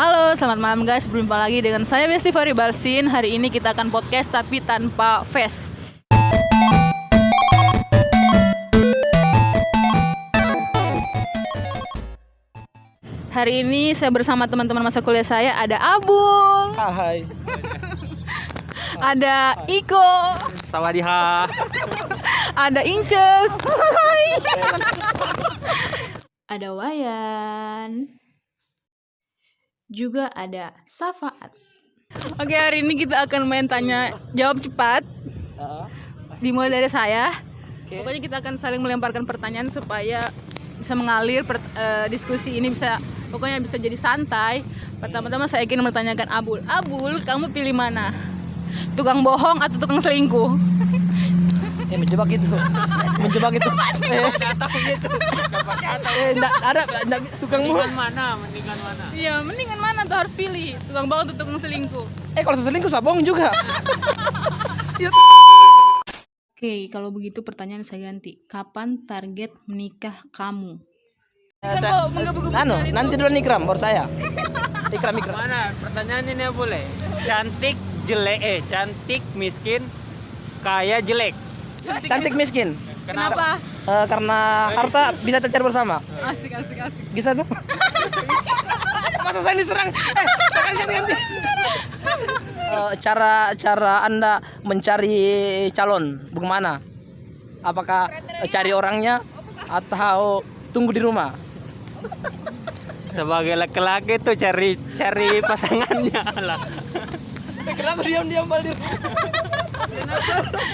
Halo, selamat malam guys. Berjumpa lagi dengan saya Besti Fari Balsin. Hari ini kita akan podcast tapi tanpa face. Hari ini saya bersama teman-teman masa kuliah saya. Ada Abul, Hai. ada Iko, Sawadihha. ada Inces, ada Wayan, juga ada Safaat. Oke, hari ini kita akan main tanya jawab cepat. Dimulai dari saya. Pokoknya kita akan saling melemparkan pertanyaan supaya bisa mengalir diskusi ini bisa jadi santai. Pertama-tama saya ingin bertanyakan Abul, kamu pilih mana? Tukang bohong atau tukang selingkuh? Menjebak itu. Menjebak itu. Ada tukang bohong. Mendingan mana? Iya, mendingan mana tuh harus pilih, tukang bohong atau tukang selingkuh? Kalau selingkuh sabong juga. Oke, kalau begitu pertanyaan saya ganti. Kapan target menikah kamu? Nanti dulu Ikram baru saya. Ikram. Mana? Pertanyaan ini boleh. Cantik miskin, kaya jelek. Cantik miskin. Kenapa? Karena harta bisa tercari bersama. Asik. Bisa tuh. Masa saya diserang? Ganti. Cara Anda mencari calon bagaimana? Apakah cari orangnya atau tunggu di rumah? Sebagai laki-laki tuh cari pasangannya lah. Kenapa diam balik?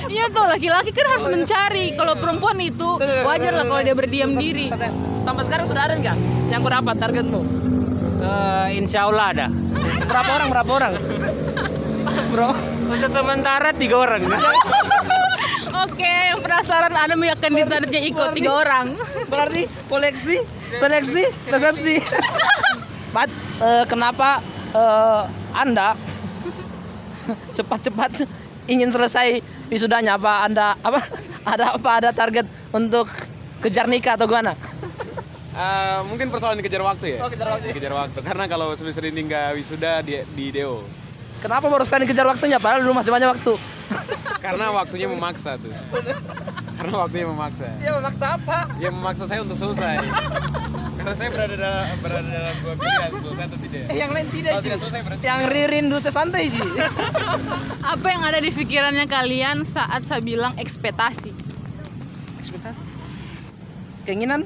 Iya tuh, laki-laki kan harus mencari. Kalau perempuan itu wajar lah kalau dia berdiam diri. Sampai sekarang sudah ada nggak yang berapa targetmu? Insya Allah ada. Berapa orang? Bro, Untuk sementara 3 orang. Oke, yang penasaran ada akan ditargetnya ikut 3 orang. berarti seleksi, resepsi. Kenapa Anda cepat-cepat ingin selesai wisudanya? Ada target untuk kejar nikah atau gimana? Mungkin persoalan dikejar waktu ya. Kejar waktu. Karena kalau semester ini nggak wisuda di DO. Kenapa baru sekali kejar waktunya? Padahal dulu masih banyak waktu. Karena waktunya memaksa tuh. Karena waktunya memaksa. Ya memaksa apa? Ya memaksa saya untuk selesai. Karena saya berada dalam 2 pilihan, selesai atau tidak. Yang lain tidak Kalau sih. tidak selesai berarti. Yang rindu sesantai sih. Apa yang ada di pikirannya kalian saat saya bilang ekspektasi? Ekspektasi. Keinginan?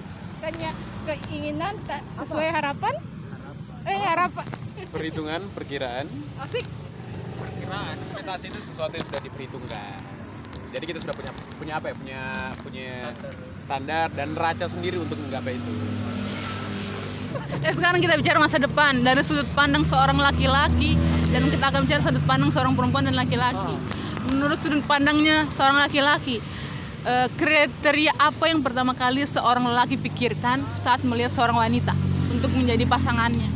Keinginan tak sesuai harapan? Harapan. Perhitungan, perkiraan. Asik. Perkiraan. Ekspektasi itu sesuatu yang sudah diperhitungkan. Jadi kita sudah punya apa ya? Punya standar dan neraca sendiri untuk menggapai itu. Sekarang kita bicara masa depan dari sudut pandang seorang laki-laki, dan kita akan bicara sudut pandang seorang perempuan dan laki-laki. Menurut sudut pandangnya seorang laki-laki, kriteria apa yang pertama kali seorang lelaki pikirkan saat melihat seorang wanita untuk menjadi pasangannya?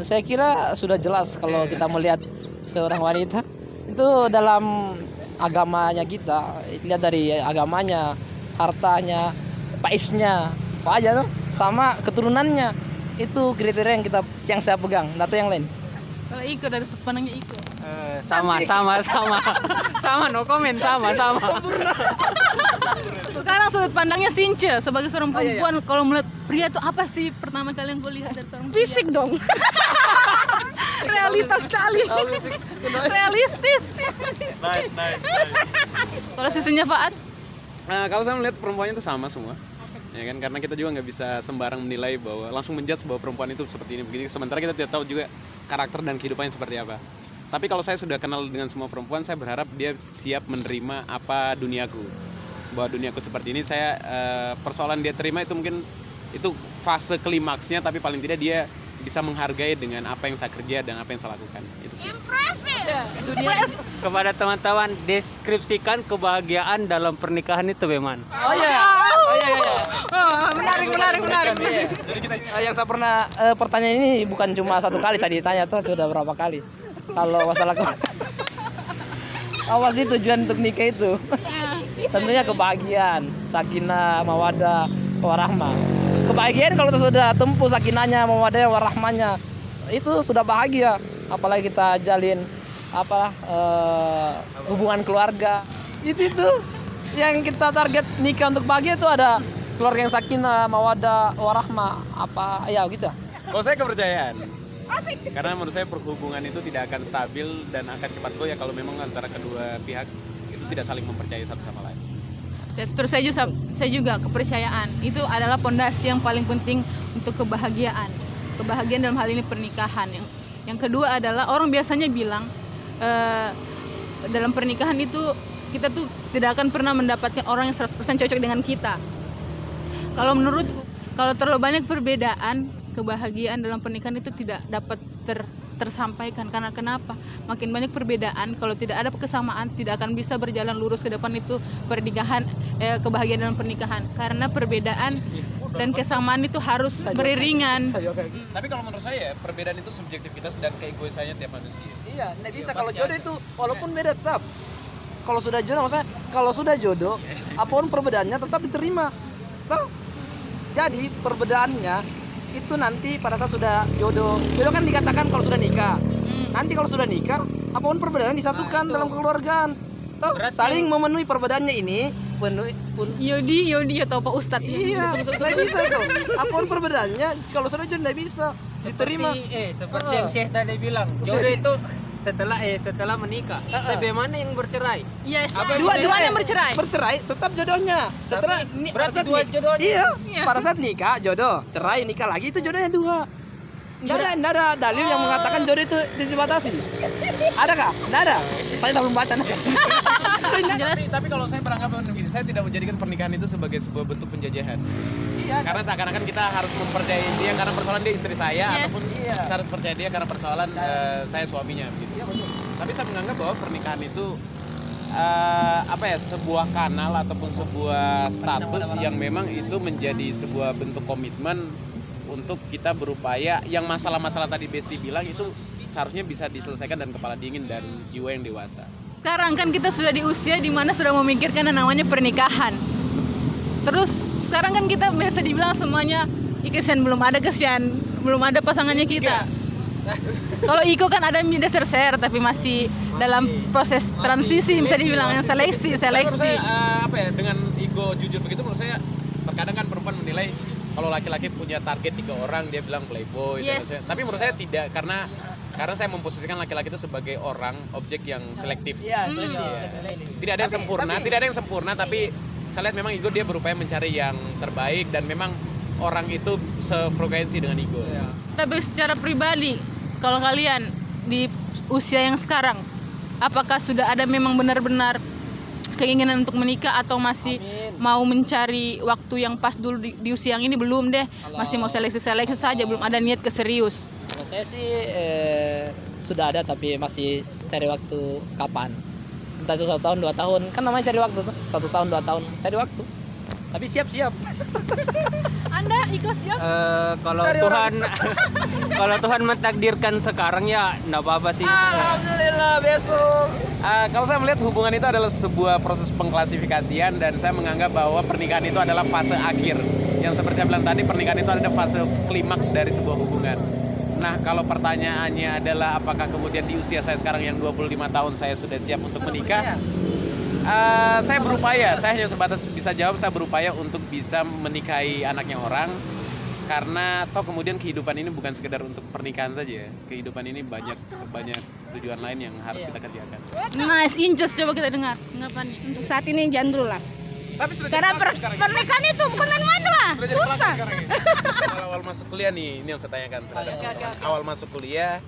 Saya kira sudah jelas kalau kita melihat seorang wanita itu dalam agamanya kita, lihat dari agamanya, hartanya, paisnya, apa aja tuh, sama keturunannya. Itu kriteria yang saya pegang, atau yang lain. Kalau Iko, dari sudut pandangnya Iko. Sama, no comment, sama. Sekarang sudut pandangnya Since sebagai seorang perempuan, kalau melihat pria itu apa sih pertama kali yang gue lihat dari seorang pria? Fisik dong. Realitas sekali. Realistis. Nice. Kalau sisinya Faat? Kalau saya melihat perempuannya itu sama semua. Ya kan, karena kita juga nggak bisa sembarang menilai langsung menjudge bahwa perempuan itu seperti ini begini, sementara kita tidak tahu juga karakter dan kehidupannya seperti apa. Tapi kalau saya sudah kenal dengan semua perempuan, saya berharap dia siap menerima apa duniaku, bahwa duniaku seperti ini. Saya persoalan dia terima itu mungkin itu fase klimaksnya, tapi paling tidak dia bisa menghargai dengan apa yang saya kerja dan apa yang saya lakukan. Itu sih. Kepada teman-teman, deskripsikan kebahagiaan dalam pernikahan itu bagaimana? Menarik. Jadi kita Yang saya pernah pertanyaan ini bukan cuma satu kali saya ditanya, tuh sudah berapa kali. Kalau masalah apa sih tujuan untuk nikah itu? Tentunya kebahagiaan, sakinah, mawaddah, warahmah. Kebahagiaan kalau sudah tempuh sakinahnya, mawaddahnya, warahmahnya, itu sudah bahagia. Apalagi kita jalin hubungan keluarga. Itu yang kita target nikah untuk bahagia itu ada keluarga yang sakinah, mawaddah, warahmah, gitu. Kalau saya kepercayaan. Karena menurut saya perhubungan itu tidak akan stabil dan akan cepat goyah kalau memang antara kedua pihak itu tidak saling mempercayai satu sama lain. Dan terus saya juga kepercayaan itu adalah pondasi yang paling penting untuk kebahagiaan dalam hal ini pernikahan. Yang kedua adalah orang biasanya bilang dalam pernikahan itu kita tuh tidak akan pernah mendapatkan orang yang 100% cocok dengan kita. Kalau menurutku, kalau terlalu banyak perbedaan, kebahagiaan dalam pernikahan itu tidak dapat tersampaikan. Karena kenapa? Makin banyak perbedaan, kalau tidak ada kesamaan, tidak akan bisa berjalan lurus ke depan itu pernikahan, kebahagiaan dalam pernikahan. Karena perbedaan dan kesamaan itu harus beriringan. Tapi kalau menurut saya perbedaan itu subjektivitas dan keegoisannya tiap manusia. Iya, nggak bisa kalau jodoh itu walaupun beda tetap. Kalau sudah jodoh, maksudnya kalau sudah jodoh, apapun perbedaannya tetap diterima. Tahu? Jadi perbedaannya itu nanti pada saat sudah jodoh kan dikatakan kalau sudah nikah. Nanti kalau sudah nikah, apapun perbedaan disatukan dalam kekeluargaan. Tahu? Saling memenuhi perbedaannya ini, Yodi atau Pak Ustadz. Iya, nggak bisa tuh. Apapun perbedaannya, kalau sudah jodoh nggak bisa diterima. Seperti yang Syekh tadi bilang, jodoh itu setelah menikah. Tapi mana yang bercerai? Yes, Dua yang bercerai. Bercerai tetap jodohnya. Setelah berarti dua jodohnya. Iya. Pada saat nikah jodoh, cerai nikah lagi itu jodohnya 2. Nggak ada dalil yang mengatakan jodoh itu dibatasi. Ada kah? Nggak ada. Saya belum baca. Jelas. Tapi kalau saya beranggapan begini, saya tidak menjadikan pernikahan itu sebagai sebuah bentuk penjajahan. Iya. Karena seakan-akan kita harus mempercayai dia karena persoalan dia istri saya, Yes. ataupun kita harus percaya dia karena persoalan saya suaminya, gitu. Iya betul. Tapi saya menganggap bahwa pernikahan itu sebuah kanal ataupun sebuah status yang memang itu menjadi sebuah bentuk komitmen untuk kita berupaya yang masalah-masalah tadi Besti bilang itu seharusnya bisa diselesaikan dan kepala dingin dan jiwa yang dewasa. Sekarang kan kita sudah di usia di mana sudah memikirkan yang namanya pernikahan. Terus sekarang kan kita biasa dibilang semuanya kesian belum ada pasangannya kita. Kalau Iko kan ada yang ser tapi masih dalam proses transisi bisa dibilang yang seleksi. Menurut saya dengan Iko jujur begitu, menurut saya terkadang kan perempuan menilai kalau laki-laki punya target 3 orang dia bilang playboy. Yes. Tapi menurut saya tidak, karena saya memposisikan laki-laki itu sebagai orang objek yang selektif. Iya, Tidak ada yang sempurna, tapi saya lihat memang Igo dia berupaya mencari yang terbaik dan memang orang itu sefrekuensi dengan Igo. Iya. Tapi secara pribadi, kalau kalian di usia yang sekarang, apakah sudah ada memang benar-benar keinginan untuk menikah atau masih mau mencari waktu yang pas dulu di usia yang ini? Belum deh, masih mau seleksi saja, belum ada niat ke serius. Kalau saya sih sudah ada tapi masih cari waktu kapan. Entah itu 1 tahun 2 tahun, kan namanya cari waktu tuh. 1 tahun 2 tahun cari waktu. Tapi siap-siap. Anda Iko siap? Kalau Tuhan mentakdirkan sekarang ya enggak apa-apa sih. Alhamdulillah besok. Kalau saya melihat hubungan itu adalah sebuah proses pengklasifikasian dan saya menganggap bahwa pernikahan itu adalah fase akhir. Yang seperti saya bilang tadi, pernikahan itu adalah fase klimaks dari sebuah hubungan. Nah, kalau pertanyaannya adalah apakah kemudian di usia saya sekarang yang 25 tahun saya sudah siap untuk menikah? Saya berupaya, saya hanya sebatas bisa jawab saya berupaya untuk bisa menikahi anaknya orang. Karena toh kemudian kehidupan ini bukan sekedar untuk pernikahan saja. Kehidupan ini banyak tujuan lain yang harus kita kerjakan. Nice, Inces coba kita dengar. Anggapan nih. Untuk saat ini jangan dulu lah. Tapi sudah Karena pernikahan itu bukan main-main lah. Susah. Awal masuk kuliah nih, ini yang saya tanyakan terhadap teman-teman. Awal masuk kuliah,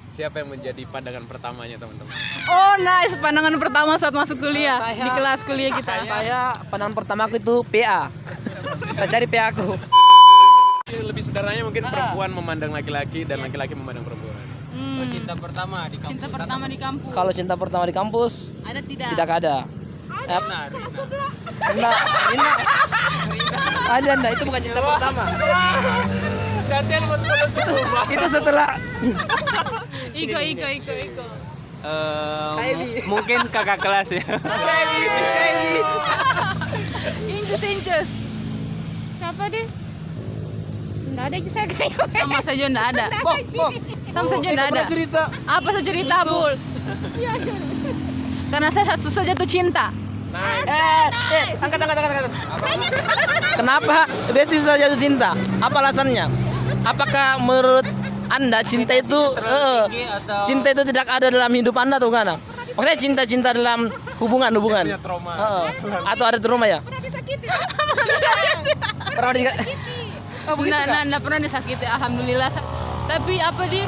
siapa yang menjadi pandangan pertamanya teman-teman? Oh nice, pandangan pertama saat masuk kuliah Saya- di kelas kuliah kita. Saya pandangan pertama aku itu PA. Saya cari PA aku. Lebih sederhananya mungkin perempuan memandang laki-laki dan laki-laki memandang perempuan. Cinta pertama di kampus. Cinta pertama di kampus. Kalau cinta pertama di kampus Ada tidak? tidak ada. Benar. Enggak. Ada, itu bukan cinta pertama. Gantian buat Itu setelah Iko. Mungkin kakak kelas ya. Inces. Siapa deh? Nggak ada saya kayak. Sama saja nggak ada. Sama saja nggak ada. Cerita. Apa saya cerita, Bul? Karena saya susah jatuh cinta. Angkat. Kenapa Besti susah jatuh cinta? Apa alasannya? Apakah menurut Anda cinta itu cinta itu tidak ada dalam hidup Anda atau enggak? Maksudnya cinta dalam hubungan. Punya trauma. Atau ada trauma ya? Pernah di Nggak pernah disakiti, alhamdulillah. Tapi apa di?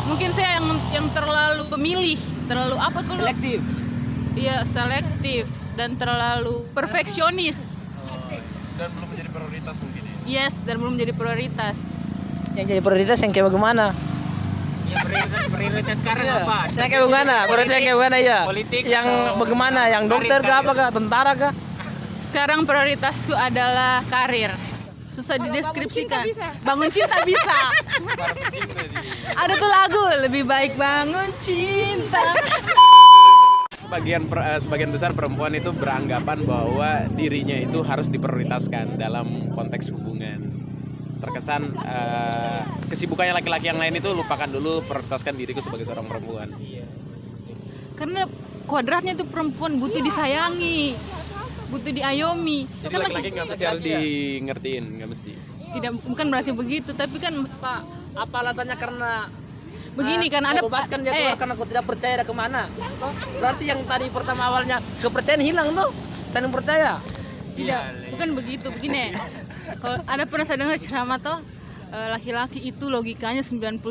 Mungkin saya yang terlalu pemilih, terlalu apa kalau? selektif. Iya, selektif dan terlalu perfeksionis. Dan belum menjadi prioritas mungkin ya. Yes, dan belum menjadi prioritas. Yang jadi prioritas yang kayak bagaimana? Ya prioritas sekarang apa? Yang kayak bagaimana? Prioritas yang kayak bagaimana ya? Politik Yang atau bagaimana? Yang dokter kah, apa kah? Tentara kah? Sekarang prioritasku adalah karir. Susah dideskripsikan. Bangun cinta bisa. Ada tuh lagu, lebih baik bangun cinta. Sebagian besar perempuan itu beranggapan bahwa dirinya itu harus diprioritaskan dalam konteks hubungan. Terkesan kesibukannya laki-laki yang lain itu lupakan dulu, prioritaskan diriku sebagai seorang perempuan. Karena kodratnya tuh perempuan butuh disayangi, butuh diayomi. Jadi laki-laki nggak mesti harus di ngertiin, nggak mesti. Tidak, bukan berarti begitu, tapi kan Apa alasannya? Karena begini kan ada bebaskan dia keluar karena kau tidak percaya ada kemana. Berarti yang tadi pertama awalnya kepercayaan hilang tuh, saling percaya. tidak, bukan begitu. Begini, kalau ada pernah saya dengar ceramah toh, laki-laki itu logikanya 99%,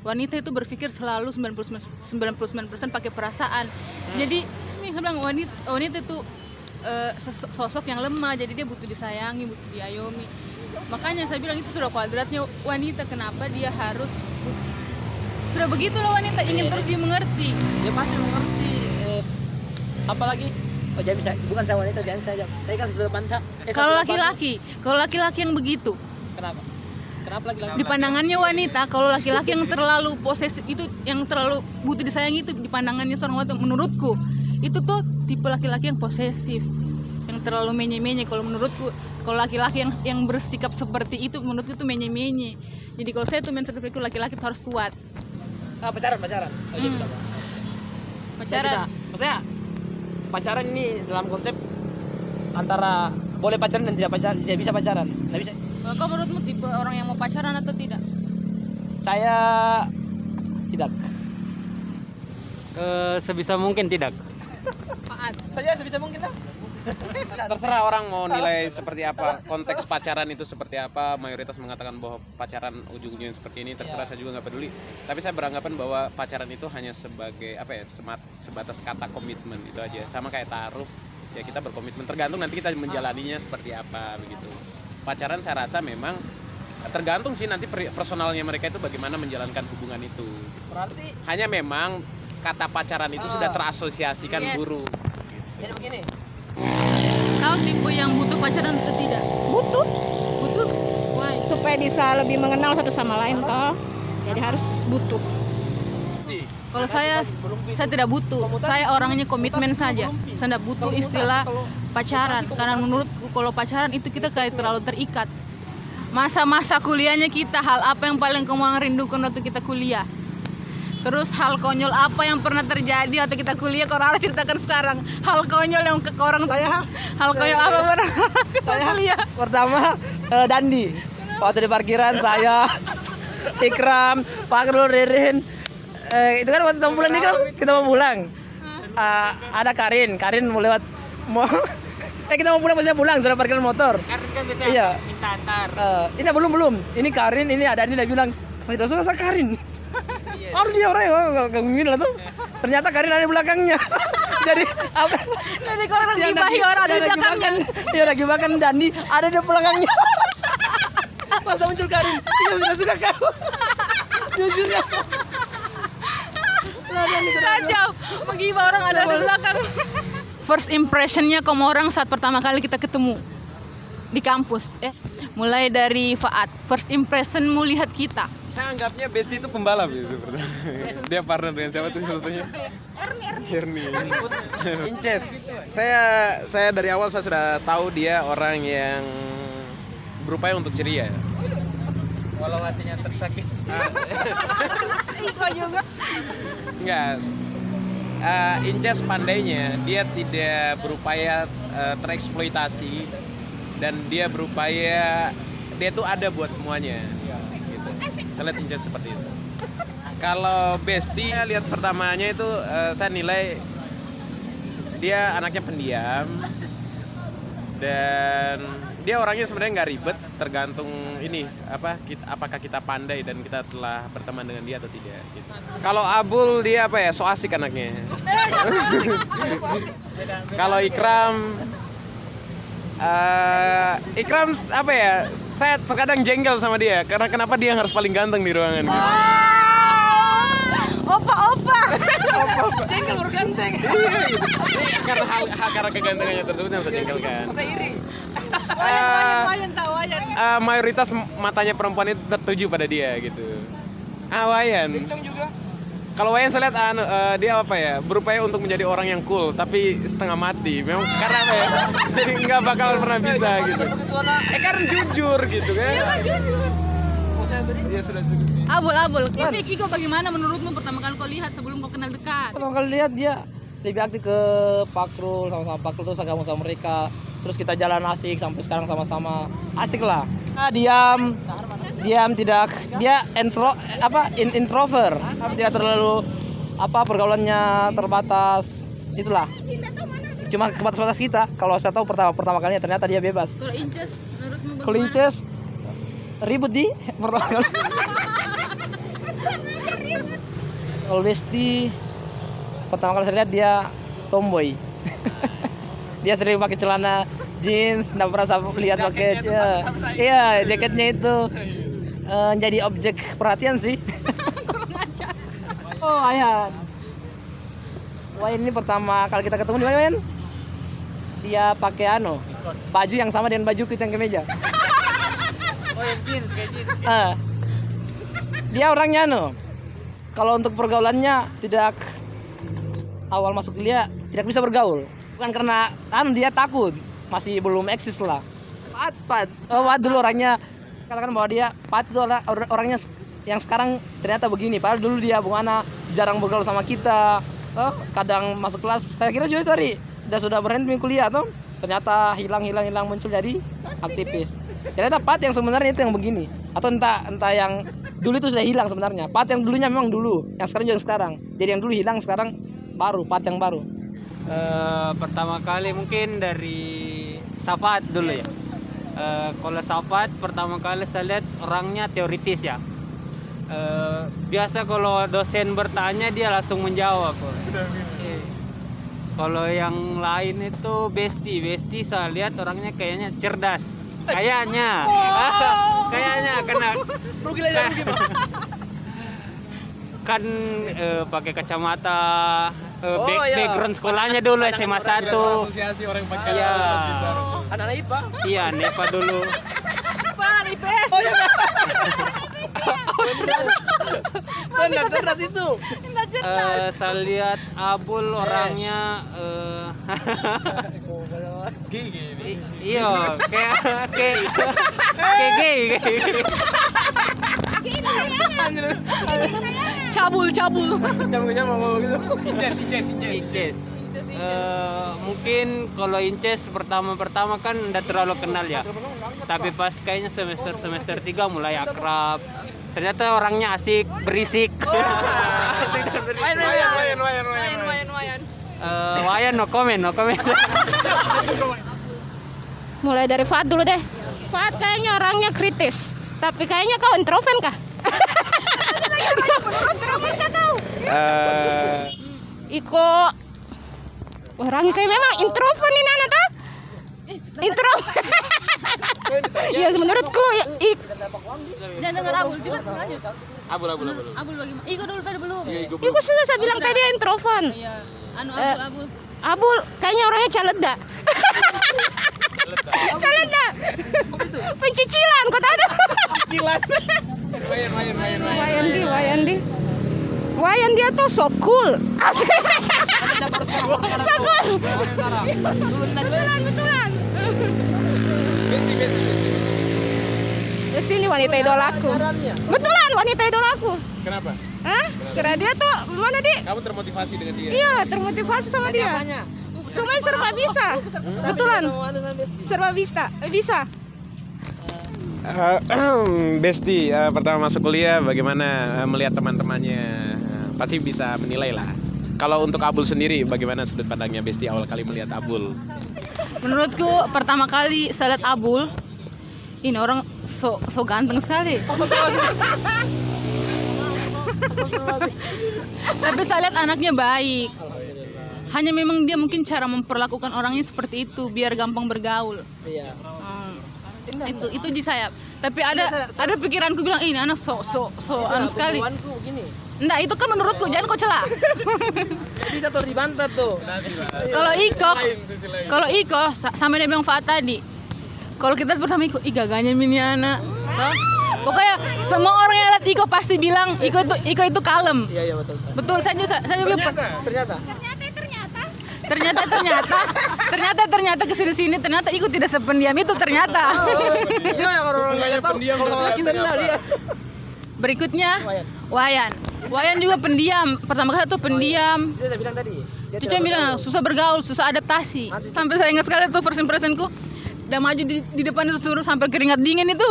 wanita itu berpikir selalu 99% pakai perasaan. Jadi ini saya bilang wanita itu sosok yang lemah, jadi dia butuh disayangi, butuh diayomi. Makanya saya bilang itu sudah kuadratnya wanita, kenapa dia harus sudah begitulah wanita ingin terus dimengerti. Dia pasti mengerti. Apalagi jangan bisa, bukan saya wanita, jangan saya. Tapi kan sudah pantas. Kalau laki-laki yang begitu, Kenapa laki-laki? di pandangannya wanita, kalau laki-laki yang terlalu posesif itu, yang terlalu butuh disayangi itu di pandangannya seorang wanita, menurutku itu tuh tipe laki-laki yang posesif, yang terlalu menye-menye. Kalau menurutku, kalau laki-laki yang bersikap seperti itu, menurutku itu menye-menye. Jadi kalau saya tuh menurutku laki-laki harus kuat. Pacaran. Pacaran. Maksudnya pacaran ini dalam konsep antara boleh pacaran dan tidak bisa pacaran. Tidak bisa. Kau menurutmu tipe orang yang mau pacaran atau tidak? Saya tidak. Sebisa mungkin tidak. Faat. Saya sebisa mungkin lah. Terserah orang mau nilai seperti apa, konteks pacaran itu seperti apa. Mayoritas mengatakan bahwa pacaran ujung-ujungnya seperti ini, terserah, saya juga nggak peduli. Tapi saya beranggapan bahwa pacaran itu hanya sebagai apa ya, sebatas kata komitmen itu aja. Sama kayak taruh, ya kita berkomitmen, tergantung nanti kita menjalaninya seperti apa begitu. Pacaran saya rasa memang tergantung sih nanti personalnya mereka itu bagaimana menjalankan hubungan itu. Berarti Hanya memang kata pacaran itu sudah terasosiasikan Yes. buruk. jadi begini. Kau tipe yang butuh pacaran atau tidak? Butuh Butuh. Why? supaya bisa lebih mengenal satu sama lain toh. Jadi harus butuh. Kalau saya tidak butuh. Saya orangnya komitmen saja. Saya tidak butuh istilah pacaran. Karena menurutku kalau pacaran itu kita kayak terlalu terikat. Masa-masa kuliahnya kita, hal apa yang paling kamu rindukan waktu kita kuliah? Terus hal konyol apa yang pernah terjadi waktu kita kuliah? Kau harus ceritakan sekarang. Hal konyol yang ke orang saya. Hal konyol apa pernah kita kuliah? Pertama Dandi. Waktu di parkiran saya, Ikram, Fakrul, Ririn. Itu kan waktu kita pulang nih kan, kita mau pulang. Ada Karin mau lewat kita mau pulang, maksudnya pulang sudah parkiran motor. Karin kan biasa Iya. minta antar. Ini belum. Ini Karin, ini ada dia bilang saya sudah Karin. Baru dia orang gangguin lah tuh. Ternyata Karin ada di belakangnya. Jadi apa? Jadi kau orang gibahi orang ada di belakangnya. Dia lagi makan Dandi ada di belakangnya. Masa muncul Karin, dia sudah kau. Jujur ya. Kacau, menggibah orang ada di belakang. First impressionnya kamu orang saat pertama kali kita ketemu di kampus, mulai dari Faat. First impressionmu lihat kita. Saya anggapnya Besti itu pembalap gitu. Dia partner dengan siapa tuh sebetulnya? Herni. Inces. Saya dari awal saya sudah tahu dia orang yang berupaya untuk ceria. Walau hatinya tersakiti. Iko juga. Enggak. Inces pandainya, dia tidak berupaya tereksploitasi, dan dia berupaya, dia tuh ada buat semuanya gitu. Saya lihat Inces seperti itu. Kalau Besti, saya lihat pertamanya itu saya nilai dia anaknya pendiam, dan dia orangnya sebenarnya nggak ribet, tergantung ini apakah kita pandai dan kita telah berteman dengan dia atau tidak gitu. Kalau Abul dia apa ya, so asik anaknya. Kalau Ikram apa ya, saya terkadang jengkel sama dia karena kenapa dia yang harus paling ganteng di ruangan gitu. Opa. Jengkel baru ganteng. Iya gitu. Karena kegantengannya tersebut yang saya jengkelkan. Masa iri. Wayan tahu wayan. Mayoritas matanya perempuan itu tertuju pada dia gitu. Wayan. juga. Kalau Wayan saya lihat dia apa ya, berupaya untuk menjadi orang yang cool tapi setengah mati. Memang karena apa ya? Jadi nggak bakal pernah bisa gitu. Karena jujur gitu kan. Dia sudah cukup. Abul. Iko bagaimana menurutmu pertama kali kau lihat sebelum kau kenal dekat? Pertama kali lihat dia lebih aktif ke Pakrul, sama-sama Pakrul terus agak sama mereka. Terus kita jalan asik sampai sekarang sama-sama. Asik lah. Diam tidak, dia introvert. Tidak terlalu pergaulannya terbatas. Itulah. Cuma kebatas-batas kita. Kalau saya tahu pertama kalinya ternyata dia bebas. Kalau Inces menurutmu bagaimana? Kalau Inces ribut di pertama kali. Kalau Besti pertama kali saya lihat dia tomboy. Dia sering pakai celana jeans, nggak pernah lihat pakai iya jaketnya itu jadi objek perhatian sih. Oh Wayan. Wayan ini pertama kali kita ketemu di mana Wayan? Dia pakai baju yang sama dengan baju kita yang kemeja. Oh, yang jeans, kayak jeans. Dia orangnya kalau untuk pergaulannya tidak, awal masuk dia tidak bisa bergaul. Bukan karena dia takut, masih belum eksis lah. Pat dulu orangnya, katakan bahwa dia Pat itu orangnya yang sekarang ternyata begini. Padahal dulu dia bagaimana jarang bergaul sama kita. Kadang masuk kelas, saya kira juga itu hari sudah berhenti kuliah tuh. Ternyata hilang muncul jadi aktivis. Ternyata Pat yang sebenarnya itu yang begini. Atau entah yang dulu itu sudah hilang sebenarnya. Pat yang dulunya memang dulu, yang sekarang juga yang sekarang. Jadi yang dulu hilang, sekarang baru Pat yang baru. Pertama kali mungkin dari Safat dulu ya. Kalau Safat pertama kali saya lihat orangnya teoritis ya. Biasa kalau dosen bertanya dia langsung menjawab. Kalau yang lain itu Besti saya lihat orangnya kayaknya cerdas. Kayaknya kena Rugi. Kan pakai kacamata, background sekolahnya dulu SMA 1. Asosiasi orang pakai Iya. Anak IPA. Iya, NEPA dulu. Apaan IPS? Oh iya. Benar cerdas itu. Saya lihat Abul orangnya iya kayak gay. Cabul. Inces. Mungkin kalau Inces pertama kan udah terlalu kenal ya. Tapi pas kayaknya semester 3 mulai akrab. Ternyata orangnya asik, berisik. Wayan no comment. Mulai dari Fat dulu deh. Fat kayaknya orangnya kritis. Tapi kayaknya kau introvert kah? Introvert kah kau? Iko orangnya kayak memang introvert nih Nana tak? Introvert. Ya menurutku Dan dengar Abul juga lanjut. Abul. Abul bagaimana? Iko dulu tadi belum. Iko sudah saya bilang tadi introvert. Iya. Abul. Abul kayaknya orangnya caleda. Caleda. Pencicilan, kau tahu? Wayan dia tuh so cool. Asik. So cool. Betulan. Besti. Besti ini wanita idolaku. Betulan wanita idolaku. Kenapa? Hah? Karena dia tuh mana di? Kamu termotivasi dengan dia? Iya, termotivasi sama dia. Semuanya serba bisa. Betulan. Serba bisa. Bisa. Besti, pertama masuk kuliah bagaimana melihat teman-temannya? Pasti bisa menilai lah. Kalau untuk Abul sendiri, bagaimana sudut pandangnya Besti awal kali melihat Abul? Menurutku pertama kali saya lihat Abul, ini orang so ganteng sekali. Tapi saya lihat anaknya baik. Hanya memang dia mungkin cara memperlakukan orangnya seperti itu biar gampang bergaul. Iya. Itu di saya. Tapi ada pikiranku bilang ini anak so anu sekali. Begini. Enggak, itu kan menurutku, jangan kau celah. Bisa tuh dibantah tuh. Kalau Iko sama dia bilang Fat tadi. Kalau kita bersama Iko, gaganya mini anak. Toh? Pokoknya semua orang yang lihat Iko pasti bilang Iko itu kalem. Iya betul. Betul, saya bilang ternyata kesini ternyata Iko tidak sependiam itu ternyata. Iya yang orang nggak tahu. Kalau kita lihat. Berikutnya Wayan juga pendiam. Pertama kali tuh pendiam. Dia udah bilang tadi. Cucu bilang susah bergaul, susah adaptasi. Sampai saya ingat sekali tuh first impressionku. Udah maju di depan itu suruh sampai keringat dingin itu.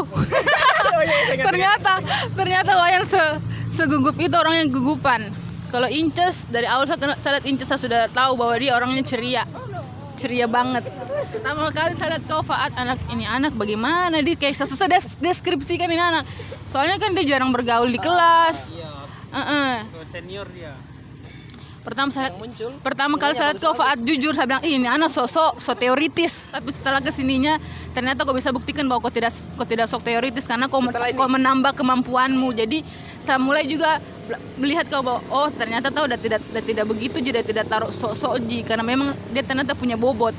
ternyata Wayan segugup itu, orang yang gugupan. Kalau Inces dari awal saya lihat Inces saya sudah tahu bahwa dia orangnya ceria banget. Pertama kali saya lihat kau Faat, anak bagaimana dia kayak susah deskripsikan ini anak. Soalnya kan dia jarang bergaul di kelas. Senior dia. Pertama kali saya lihat kau Faat, jujur saya bilang ini anak so teoritis. Tapi setelah kesininya ternyata kau bisa buktikan bahwa kau tidak sok teoritis karena kau menambah kemampuanmu. Jadi saya mulai juga melihat kau bahwa oh ternyata udah tidak begitu, jadi tidak taruh sok karena memang dia ternyata punya bobot.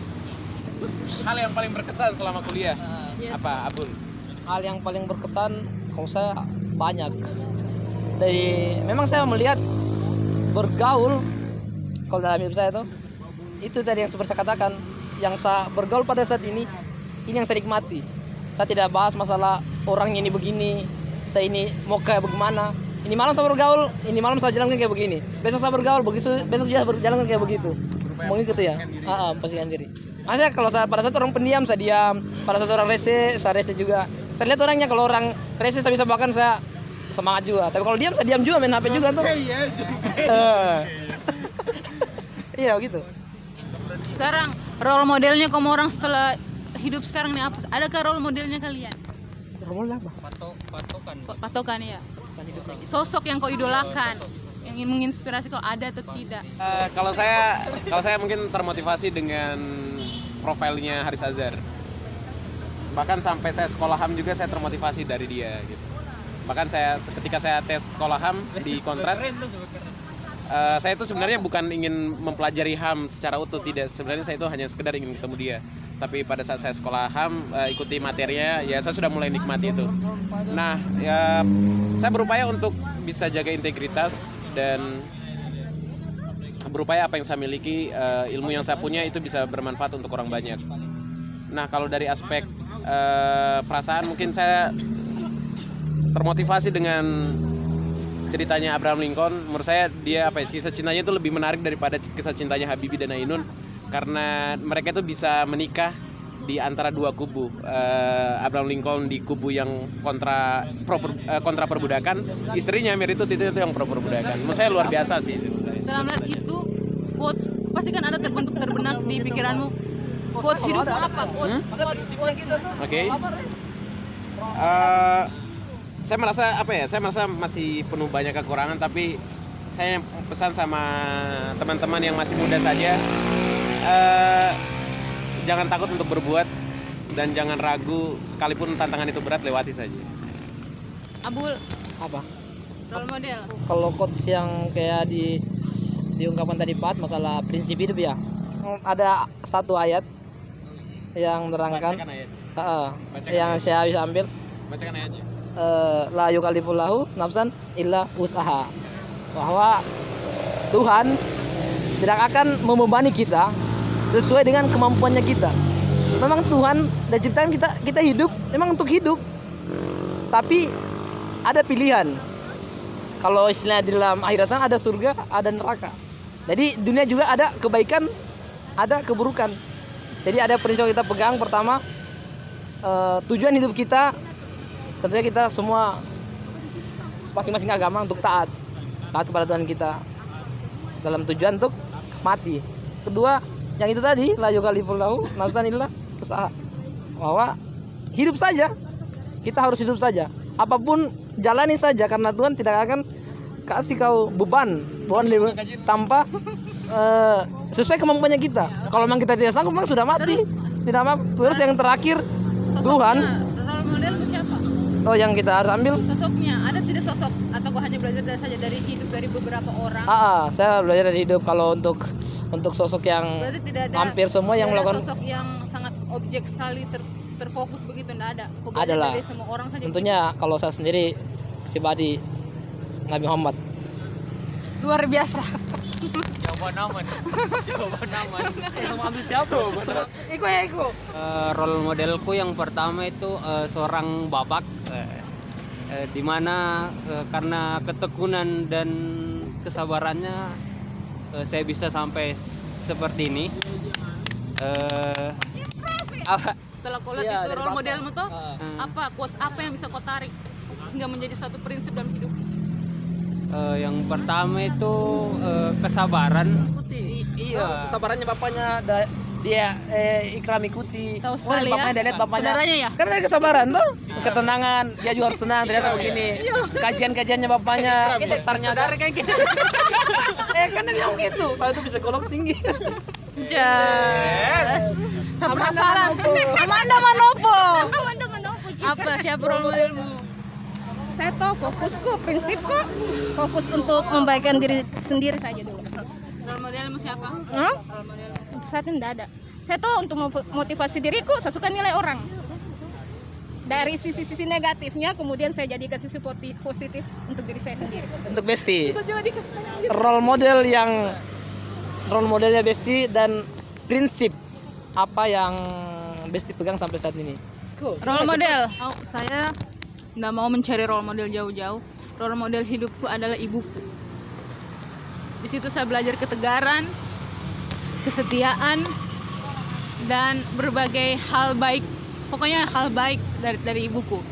Hal yang paling berkesan selama kuliah apa, Abul? Hal yang paling berkesan kalau saya banyak. Memang saya melihat bergaul kalau dalam hidup saya itu tadi yang seperti saya katakan, yang saya bergaul pada saat ini yang saya nikmati. Saya tidak bahas masalah orang ini begini, saya ini mau kayak bagaimana. Ini malam saya bergaul, ini malam saya jalankan kayak begini. Besok saya bergaul, besok juga berjalan kayak begitu. Mengikuti ya, pastikan diri. Maksudnya kalau saya pada saat orang pendiam saya diam, pada saat orang rese saya rese juga. Saya lihat orangnya, kalau orang rese saya bisa bahkan saya semangat juga. Tapi kalau diam saya diam juga, main HP juga tuh. Iya gitu. Sekarang role modelnya kamu orang setelah hidup sekarang nih apa? Adakah role modelnya kalian? Role model apa? Patokan ya. Sosok yang kau idolakan, yang menginspirasi kau ada atau tidak? Kalau saya mungkin termotivasi dengan profilnya Haris Azhar. Bahkan sampai saya sekolah HAM juga saya termotivasi dari dia gitu. Bahkan ketika saya tes sekolah HAM di Kontras, saya itu sebenarnya bukan ingin mempelajari HAM secara utuh, tidak. Sebenarnya saya itu hanya sekedar ingin ketemu dia. Tapi pada saat saya sekolah HAM, ikuti materinya, ya saya sudah mulai nikmati itu. Nah, ya saya berupaya untuk bisa jaga integritas dan berupaya apa yang saya miliki, ilmu yang saya punya itu bisa bermanfaat untuk orang banyak. Nah, kalau dari aspek perasaan mungkin saya termotivasi dengan ceritanya Abraham Lincoln. Menurut saya dia kisah cintanya itu lebih menarik daripada kisah cintanya Habibie dan Ainun, karena mereka itu bisa menikah di antara dua kubu. Abraham Lincoln di kubu yang kontra perbudakan, istrinya Mary itu yang pro perbudakan. Menurut saya luar biasa sih. Setelah melihat itu, quotes pasti kan ada terbenak di pikiranmu. Quotes hidup apa? Quotes. Oke. Saya merasa masih penuh banyak kekurangan, tapi saya pesan sama teman-teman yang masih muda saja, jangan takut untuk berbuat dan jangan ragu, sekalipun tantangan itu berat, lewati saja. Abul, Apa? role model. Kalau quotes yang kayak diungkapkan tadi Pat, masalah prinsip hidup ya, ada satu ayat yang menerangkan, yang saya bisa ambil. Bacakan ayatnya. La yukallifullahu nafsan illa usaha, bahwa Tuhan tidak akan membebani kita sesuai dengan kemampuannya kita. Memang Tuhan dan ciptaan kita hidup memang untuk hidup. tapi ada pilihan. Kalau istilah di dalam akhirat sana ada surga, ada neraka. Jadi dunia juga ada kebaikan, ada keburukan. Jadi ada prinsip yang kita pegang. Pertama, tujuan hidup kita tentunya kita semua masing-masing agama untuk taat kepada Tuhan kita dalam tujuan untuk mati. Kedua, yang itu tadi, la yukallifullahu nafsan illa wus'aha, bahwa hidup saja, kita harus hidup saja, apapun jalani saja, karena Tuhan tidak akan kasih kau beban tanpa sesuai kemampuannya kita. Kalau memang kita tidak sanggup, memang sudah mati. Tidak mampu. Terus yang terakhir, Tuhan. Role model itu siapa? Oh, yang kita harus ambil. Sosoknya ada tidak sosok, atau kau hanya belajar saja dari hidup dari beberapa orang? Saya belajar dari hidup. Kalau untuk sosok yang Berarti tidak ada, hampir semua yang tidak ada melakukan. sosok yang sangat objek sekali terfokus begitu, tidak ada. Kau belajar Adalah. dari semua orang saja. Tentunya kalau saya sendiri pribadi Nabi Muhammad. Luar biasa. Jawaban aman. Sama ambil siapa? Iko. Role modelku yang pertama itu seorang bapak, di mana karena ketekunan dan kesabarannya saya bisa sampai seperti ini. Setelah kau lihat Iya, itu dari role bapak. modelmu tuh, apa quotes apa yang bisa kau tarik hingga menjadi satu prinsip dalam hidup? Yang pertama itu kesabaran. Iya. Sabarannya bapaknya dia ikram ikuti. Tahu sekali ya. Bapaknya dia lihat bapaknya. Saudaranya ya? Karena dari kesabaran tuh, ketenangan, dia juga harus tenang. Ternyata begini. Kajian-kajiannya bapaknya, besarnya. Saudara kayak gitu. Kan dia bilang gitu. Saya itu psikolog tinggi. Jas. Penasaran. Amanda Manopo. Apa siapa role modelmu? Saya tahu fokusku, prinsipku, fokus untuk membaikkan diri sendiri saja dulu. Role modelmu siapa? Hah? Role modelmu. Untuk saat ini tidak ada. Saya tahu untuk motivasi diriku, saya suka nilai orang. Dari sisi-sisi negatifnya, kemudian saya jadikan sisi positif untuk diri saya sendiri. Untuk Besti. Susah juga dikasih. Role modelnya Besti dan prinsip apa yang Besti pegang sampai saat ini. Role model. Saya nggak mau mencari role model jauh-jauh. Role model hidupku adalah ibuku. Di situ saya belajar ketegaran, kesetiaan, dan berbagai hal baik. Pokoknya hal baik dari ibuku.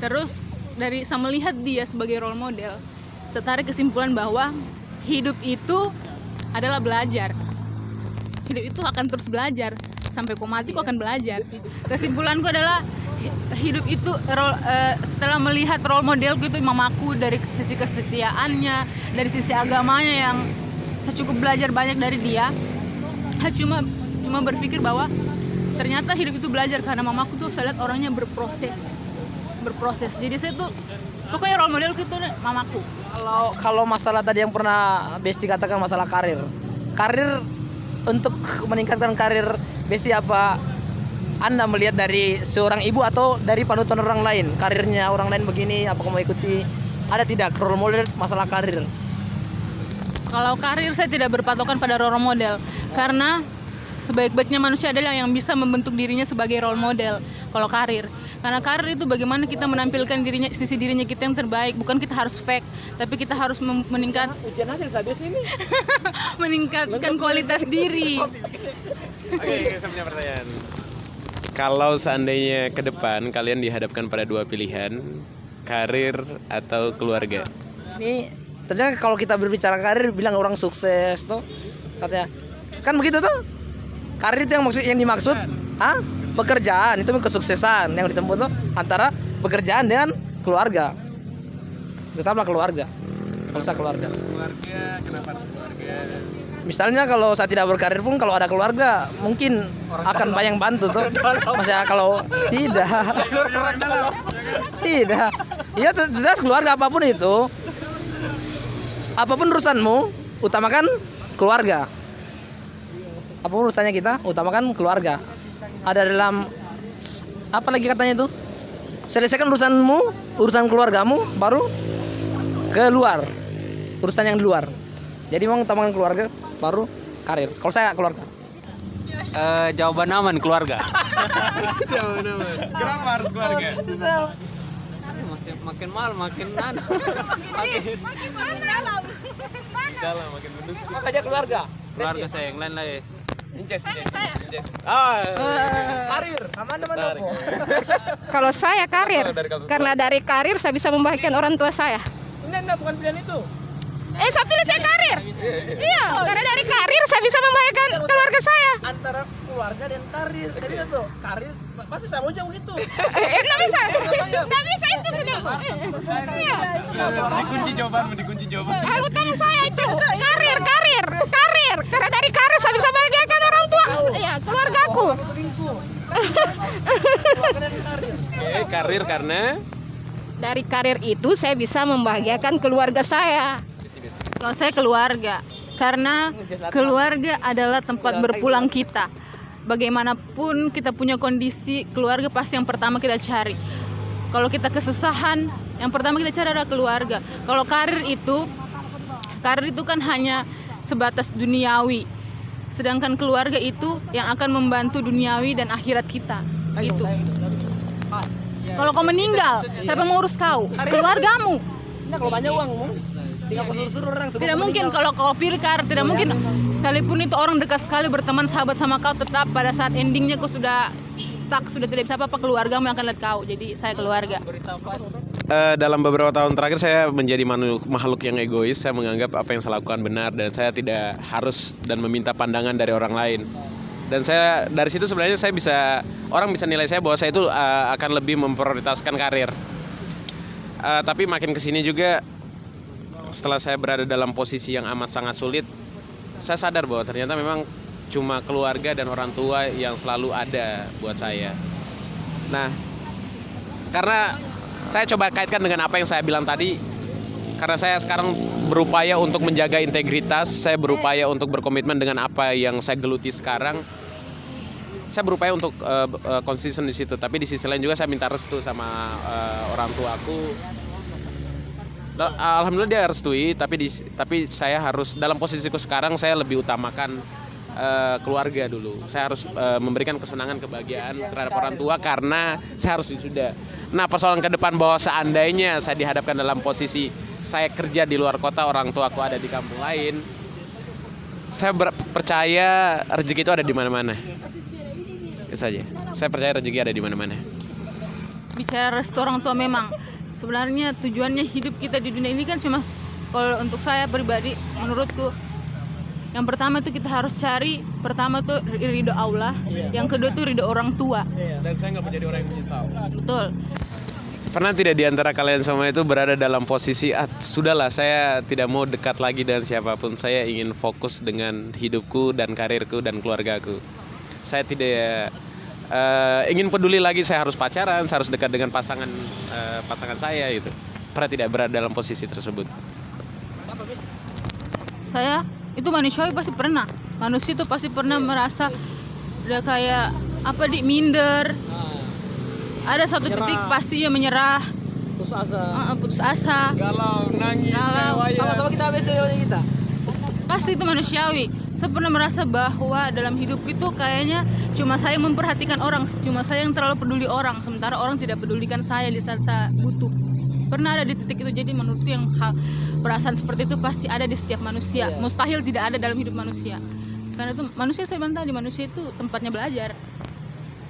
Terus dari saya melihat dia sebagai role model, saya tarik kesimpulan bahwa hidup itu adalah belajar. Hidup itu akan terus belajar. Sampai kau mati kau akan belajar. Kesimpulanku adalah hidup itu setelah melihat role modelku itu mamaku, dari sisi kesetiaannya, dari sisi agamanya yang saya cukup belajar banyak dari dia. Saya cuma berpikir bahwa ternyata hidup itu belajar, karena mamaku tuh saya lihat orangnya berproses. Jadi saya tuh pokoknya role modelku itu mamaku. Kalau masalah tadi yang pernah Besti katakan, masalah karir untuk meningkatkan karir Besti, apa Anda melihat dari seorang ibu atau dari panutan orang lain, karirnya orang lain begini, apa kamu ikuti? Ada tidak role model masalah karir? Kalau karir saya tidak berpatokan pada role model, karena sebaik-baiknya manusia adalah yang bisa membentuk dirinya sebagai role model. Kalau karir, karena karir itu bagaimana kita menampilkan sisi dirinya kita yang terbaik. Bukan kita harus fake, tapi kita harus meningkatkan kualitas diri. Oke, saya punya pertanyaan. Kalau seandainya ke depan kalian dihadapkan pada dua pilihan, karir atau keluarga? Ini ternyata kalau kita berbicara karir, bilang orang sukses tuh katanya, kan begitu tuh. Karir itu yang dimaksud, pekerjaan itu kesuksesan yang ditempuh tuh antara pekerjaan dengan keluarga. Tetaplah keluarga. Kalau saya keluarga. Keluarga, kenapa harus keluarga? Misalnya kalau saya tidak berkarir pun, kalau ada keluarga mungkin akan banyak bantu tuh. Maksudnya kalau tidak. Tidak. Iya, jelas keluarga apapun itu. Apapun urusanmu, utamakan keluarga. Apapun urusannya kita, utamakan keluarga. Ada dalam apa lagi katanya itu? Selesaikan urusanmu, urusan keluargamu, baru keluar. Urusan yang di luar. Jadi memang utamakan keluarga, baru karir. Kalau saya keluarga. Jawaban aman keluarga. Kenapa harus keluarga? Makin mahal makin Dalam makin menusuk. Makanya keluarga. keluarga saya yang lain lagi. Inces. Ah. Karir, aman teman. Kalau saya karir, karena dari karir saya bisa membahagiakan orang tua saya. Enggak, bukan pilihan itu. Saya pilih saya karir. Iya, karena dari karir saya bisa membahagiakan keluarga saya. Antara keluarga dan karir. Tidak bisa tuh. Karir pasti sama aja begitu. Nggak bisa. Nggak bisa itu sudah. Iya. Dikunci jawaban. Hal utama saya itu karir. Karena dari karir saya bisa membahagiakan orang tua. Iya, keluargaku. Keluarga dan karir. Karir karena Dari karir itu saya bisa membahagiakan keluarga saya. Kalau saya keluarga, karena keluarga adalah tempat berpulang kita. Bagaimanapun kita punya kondisi, keluarga pasti yang pertama kita cari. Kalau kita kesusahan, yang pertama kita cari adalah keluarga. Kalau karir itu kan hanya sebatas duniawi. Sedangkan keluarga itu yang akan membantu duniawi dan akhirat kita. Gitu. Kalau kau meninggal, siapa yang mengurus kau? Keluargamu. Nah, kalau banyak uangmu, tinggal kau suruh orang. Tidak mungkin kalau kau pilih karir, tidak mungkin sekalipun itu orang dekat sekali berteman sahabat sama kau, tetap pada saat endingnya kau sudah stuck, sudah tidak bisa apa-apa, keluargamu yang akan lihat kau. Jadi saya keluarga. dalam beberapa tahun terakhir saya menjadi makhluk yang egois. Saya menganggap apa yang saya lakukan benar dan saya tidak harus dan meminta pandangan dari orang lain. Dan saya dari situ sebenarnya orang bisa nilai saya bahwa saya itu akan lebih memprioritaskan karir. Tapi makin kesini juga setelah saya berada dalam posisi yang amat sangat sulit, saya sadar bahwa ternyata memang cuma keluarga dan orang tua yang selalu ada buat saya. Nah, karena saya coba kaitkan dengan apa yang saya bilang tadi, karena saya sekarang berupaya untuk menjaga integritas, saya berupaya untuk berkomitmen dengan apa yang saya geluti sekarang. Saya berupaya untuk konsisten di situ, tapi di sisi lain juga saya minta restu sama orang tuaku. Alhamdulillah dia restui, tapi saya harus dalam posisiku sekarang saya lebih utamakan keluarga dulu. Saya harus memberikan kesenangan, kebahagiaan terhadap orang tua karena saya harus wisuda. Nah, persoalan ke depan bahwa seandainya saya dihadapkan dalam posisi saya kerja di luar kota, orang tuaku ada di kampung lain, saya percaya rezeki itu ada di mana-mana. Itu saja. Saya percaya rezeki ada di mana-mana. Bicara restu orang tua, memang sebenarnya tujuannya hidup kita di dunia ini kan cuma, kalau untuk saya pribadi, menurutku yang pertama itu kita harus cari, pertama tuh ridho Allah, yang kedua tuh ridho orang tua. Dan saya nggak menjadi orang yang menyesal. Betul. Pernah tidak di antara kalian semua itu berada dalam posisi sudahlah, saya tidak mau dekat lagi dengan siapapun, saya ingin fokus dengan hidupku dan karirku dan keluargaku. Saya tidak ingin peduli lagi saya harus pacaran, saya harus dekat dengan pasangan saya gitu. Pernah tidak berada dalam posisi tersebut? Saya itu manusiawi pasti pernah. Manusia itu pasti pernah merasa udah kayak minder. Ada satu titik pasti ya menyerah, putus asa, Galau, nangis, Sama-sama kita habis dari kita. pasti itu manusiawi. Saya pernah merasa bahwa dalam hidup itu kayaknya cuma saya memperhatikan orang, cuma saya yang terlalu peduli orang, sementara orang tidak pedulikan saya di saat saya butuh. Pernah ada di titik itu. Jadi menurutku yang perasaan seperti itu pasti ada di setiap manusia. Mustahil tidak ada dalam hidup manusia. Karena itu manusia, saya bilang tadi, manusia itu tempatnya belajar.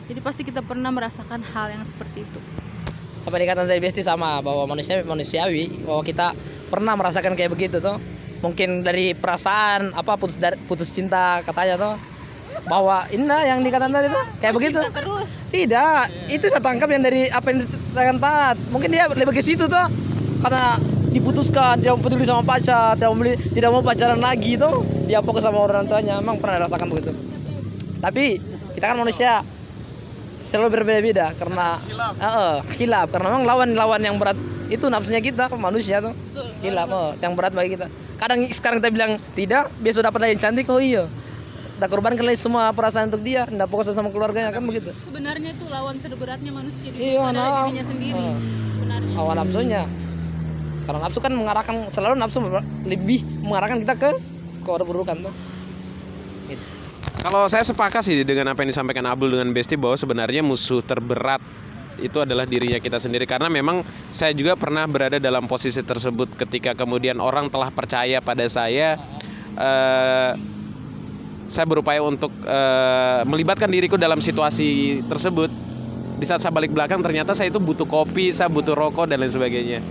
Jadi pasti kita pernah merasakan hal yang seperti itu. Apa dikatakan dari Besti sama bahwa manusiawi, bahwa kita pernah merasakan kayak begitu tuh. Mungkin dari perasaan putus cinta katanya tuh, bahwa ini yang dikatakan tadi tuh kayak begitu. Terus. Tidak, itu saya tangkap yang dari apa yang dikatakan Pat. Mungkin dia lebih ke situ tuh, karena diputuskan, tidak peduli sama pacar, tidak mau pacaran lagi tuh, dia fokus sama orang tuanya. Emang pernah rasakan begitu. Tapi kita kan manusia selalu berbeda-beda karena khilaf, karena memang lawan yang berat itu nafsunya kita manusia tuh. Khilaf yang berat bagi kita. Kadang sekarang kita bilang tidak, besok dapat lagi yang cantik, oh iya. Udah korbankan lagi semua perasaan untuk dia, enggak fokus sama keluarganya, kan begitu. Sebenarnya itu lawan terberatnya manusia di Iya, adalah dirinya sendiri. Sebenarnya. Hawa nafsunya. Kalau nafsu kan selalu nafsu lebih mengarahkan kita ke keburukan tuh. Gitu. Kalau saya sepakat sih dengan apa yang disampaikan Abdul dengan Besti, bahwa sebenarnya musuh terberat itu adalah dirinya kita sendiri. Karena memang saya juga pernah berada dalam posisi tersebut, ketika kemudian orang telah percaya pada saya berupaya untuk melibatkan diriku dalam situasi tersebut. Di saat saya balik belakang, ternyata saya itu butuh kopi, saya butuh rokok dan lain sebagainya.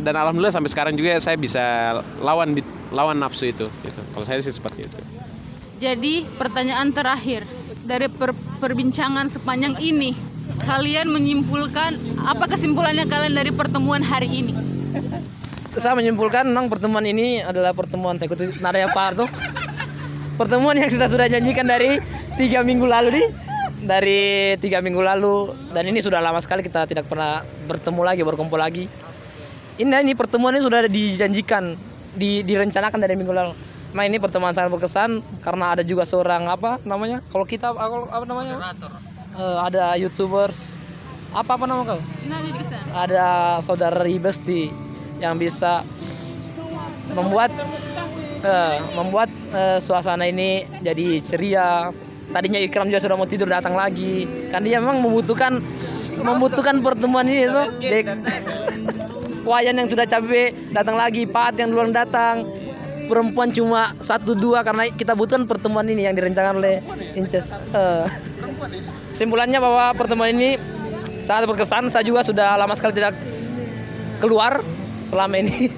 Dan alhamdulillah sampai sekarang juga saya bisa lawan nafsu itu gitu. Kalau saya sih seperti itu. Jadi pertanyaan terakhir dari perbincangan sepanjang ini, kalian menyimpulkan apa kesimpulannya kalian dari pertemuan hari ini? Saya menyimpulkan memang pertemuan ini adalah pertemuan, saya kutip Naraya Pak Arto, pertemuan yang kita sudah janjikan dari 3 minggu lalu dan ini sudah lama sekali kita tidak pernah bertemu lagi, berkumpul lagi. Ini pertemuan ini sudah dijanjikan, direncanakan dari minggu lalu. Nah, ini pertemuan sangat berkesan karena ada juga seorang apa namanya? Kalau kita apa namanya? Moderator. Ada YouTubers. Apa nama kau? Ada saudara Besti yang bisa membuat suasana ini jadi ceria. Tadinya Ikram juga sudah mau tidur, datang lagi. Kan dia memang membutuhkan pertemuan ini itu. Wayan yang sudah capek datang lagi, Pat yang duluan datang. Perempuan cuma 1-2 karena kita butuhkan pertemuan ini yang direncanakan oleh Inces. Kesimpulannya bahwa pertemuan ini sangat berkesan. Saya juga sudah lama sekali tidak keluar selama ini.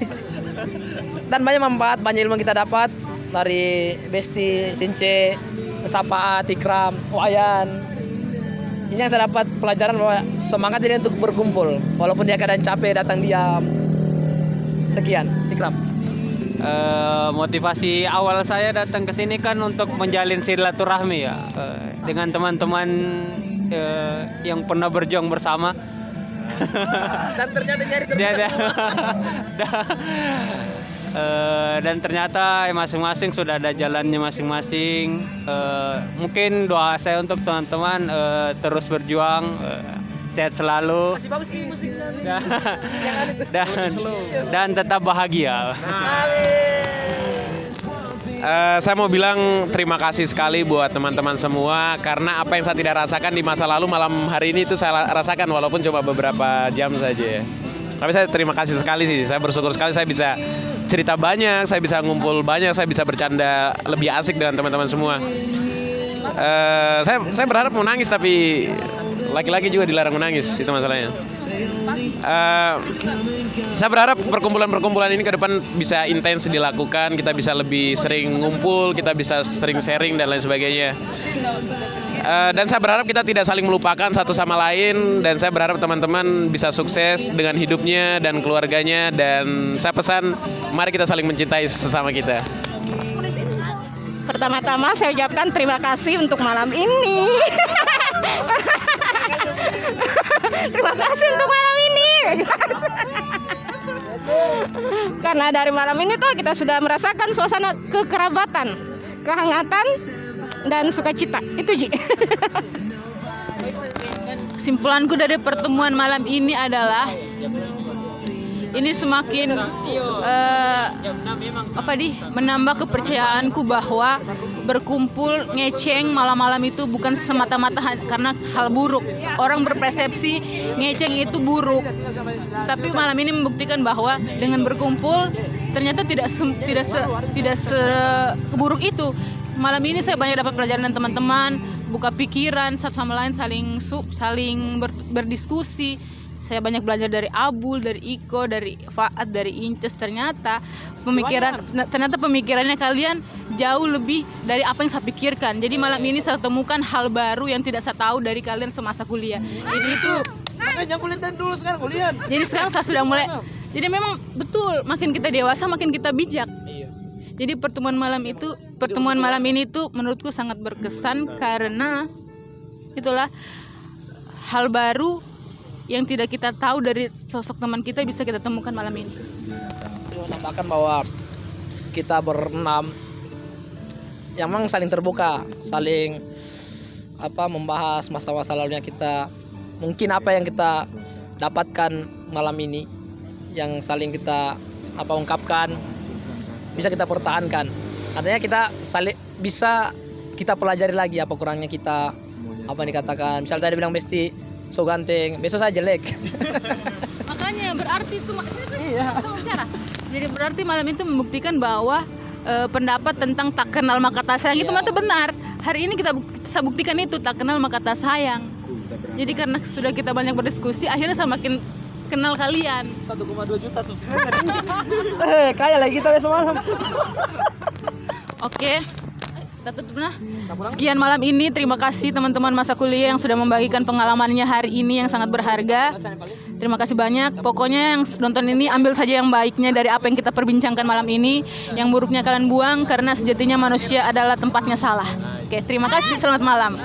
Dan banyak manfaat, banyak ilmu kita dapat dari Besti, Since, Sapaat, Ikram, Wayan. Ini yang saya dapat pelajaran bahwa semangat ini untuk berkumpul walaupun dia kadang capek, datang diam. Sekian, Ikram. Motivasi awal saya datang ke sini kan untuk menjalin silaturahmi ya, dengan teman-teman yang pernah berjuang bersama. Dan ternyata nyari dan ternyata masing-masing sudah ada jalannya masing-masing. Mungkin doa saya untuk teman-teman terus berjuang, sehat selalu, dan tetap bahagia. Saya mau bilang terima kasih sekali buat teman-teman semua, karena apa yang saya tidak rasakan di masa lalu, malam hari ini itu saya rasakan walaupun cuma beberapa jam saja ya. Tapi saya terima kasih sekali sih, saya bersyukur sekali saya bisa cerita banyak, saya bisa ngumpul banyak, saya bisa bercanda lebih asik dengan teman-teman semua. Saya berharap mau nangis, tapi laki-laki juga dilarang menangis, itu masalahnya. Saya berharap perkumpulan-perkumpulan ini ke depan bisa intens dilakukan, kita bisa lebih sering ngumpul, kita bisa sering sharing dan lain sebagainya. Dan saya berharap kita tidak saling melupakan satu sama lain, dan saya berharap teman-teman bisa sukses dengan hidupnya dan keluarganya, dan saya pesan mari kita saling mencintai sesama kita. Pertama-tama saya ucapkan terima kasih untuk malam ini. Terima kasih untuk malam ini. Karena dari malam ini tuh kita sudah merasakan suasana kekerabatan, kehangatan, dan sukacita. Itu Ji. Kesimpulanku dari pertemuan malam ini adalah ini semakin menambah kepercayaanku bahwa berkumpul ngeceng malam-malam itu bukan semata-mata karena hal buruk. Orang berpersepsi ngeceng itu buruk, tapi malam ini membuktikan bahwa dengan berkumpul ternyata tidak seburuk itu. Malam ini saya banyak dapat pelajaran dari teman-teman, buka pikiran satu sama lain, saling berdiskusi. Saya banyak belajar dari Abul, dari Iko, dari Faat, dari Inces. Ternyata pemikirannya kalian jauh lebih dari apa yang saya pikirkan. Jadi malam ini saya temukan hal baru yang tidak saya tahu dari kalian semasa kuliah. Jadi itu makanya kuliah dulu, sekarang kuliah. Jadi sekarang saya sudah mulai. Jadi memang betul, makin kita dewasa makin kita bijak. Iya. Jadi pertemuan malam ini tuh menurutku sangat berkesan karena itulah hal baru yang tidak kita tahu dari sosok teman kita bisa kita temukan malam ini. Menambahkan bahwa kita berenam yang memang saling terbuka, saling membahas masa-masa lalunya kita, mungkin apa yang kita dapatkan malam ini yang saling kita ungkapkan bisa kita pertahankan. Artinya kita bisa kita pelajari lagi apa kurangnya kita, apa yang dikatakan. Misalnya tadi bilang Besti so ganteng, besok saya jelek. Makanya berarti itu Iya. bicara. Jadi berarti malam itu membuktikan bahwa pendapat tentang tak kenal maka tak sayang itu Iya. mata benar. Hari ini kita bisa buktikan itu tak kenal maka tak sayang. Jadi karena sudah kita banyak berdiskusi, akhirnya semakin kenal kalian. 1,2 juta subscriber. Kaya lagi kita besok malam. Oke, kita tutup nah. Sekian malam ini, terima kasih teman-teman masa kuliah yang sudah membagikan pengalamannya hari ini yang sangat berharga. Terima kasih banyak. Pokoknya yang nonton ini ambil saja yang baiknya dari apa yang kita perbincangkan malam ini. Yang buruknya kalian buang karena sejatinya manusia adalah tempatnya salah. Oke, terima kasih. Selamat malam.